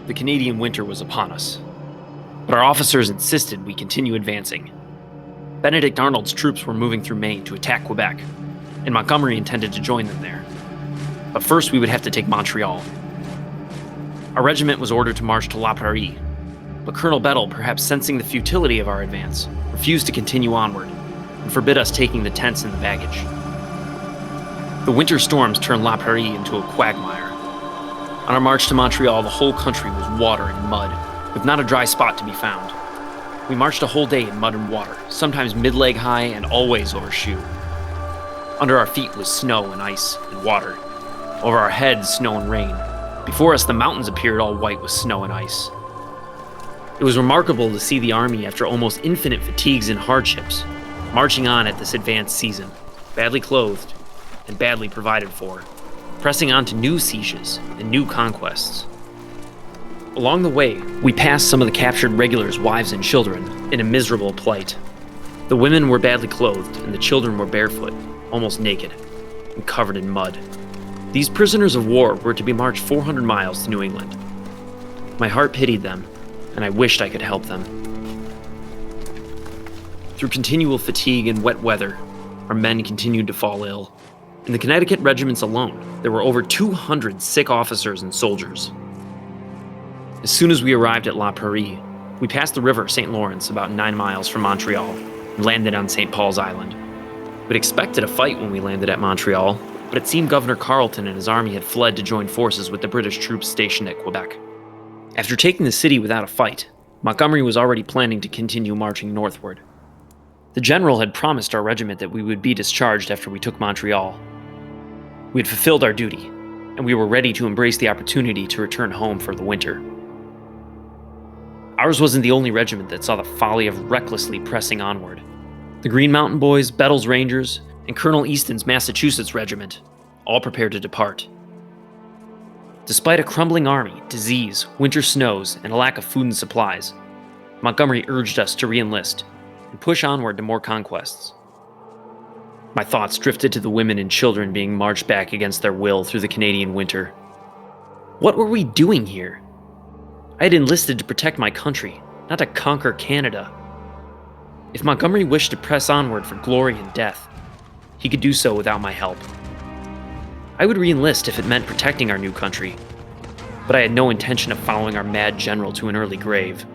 The Canadian winter was upon us, but our officers insisted we continue advancing. Benedict Arnold's troops were moving through Maine to attack Quebec, and Montgomery intended to join them there. But first we would have to take Montreal. Our regiment was ordered to march to La Prairie, but Colonel Bettel, perhaps sensing the futility of our advance, refused to continue onward and forbid us taking the tents and the baggage. The winter storms turned La Prairie into a quagmire. On our march to Montreal, the whole country was water and mud, with not a dry spot to be found. We marched a whole day in mud and water, sometimes mid-leg high and always over shoe. Under our feet was snow and ice and water. Over our heads, snow and rain. Before us, the mountains appeared all white with snow and ice. It was remarkable to see the army, after almost infinite fatigues and hardships, marching on at this advanced season, badly clothed and badly provided for, pressing on to new sieges and new conquests. Along the way, we passed some of the captured regulars' wives and children in a miserable plight. The women were badly clothed, and the children were barefoot, almost naked, and covered in mud. These prisoners of war were to be marched 400 miles to New England. My heart pitied them, and I wished I could help them. Through continual fatigue and wet weather, our men continued to fall ill. In the Connecticut regiments alone, there were over 200 sick officers and soldiers. As soon as we arrived at La Prairie, we passed the river St. Lawrence about 9 miles from Montreal and landed on St. Paul's Island. We'd expected a fight when we landed at Montreal, but it seemed Governor Carleton and his army had fled to join forces with the British troops stationed at Quebec. After taking the city without a fight, Montgomery was already planning to continue marching northward. The general had promised our regiment that we would be discharged after we took Montreal. We had fulfilled our duty, and we were ready to embrace the opportunity to return home for the winter. Ours wasn't the only regiment that saw the folly of recklessly pressing onward. The Green Mountain Boys, Bettel's Rangers, and Colonel Easton's Massachusetts Regiment all prepared to depart. Despite a crumbling army, disease, winter snows, and a lack of food and supplies, Montgomery urged us to re-enlist and push onward to more conquests. My thoughts drifted to the women and children being marched back against their will through the Canadian winter. What were we doing here? I had enlisted to protect my country, not to conquer Canada. If Montgomery wished to press onward for glory and death, he could do so without my help. I would re-enlist if it meant protecting our new country, but I had no intention of following our mad general to an early grave.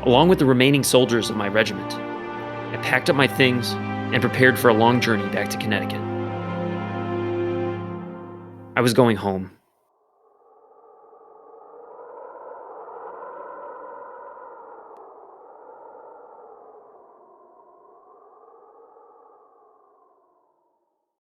Along with the remaining soldiers of my regiment, I packed up my things and prepared for a long journey back to Connecticut. I was going home.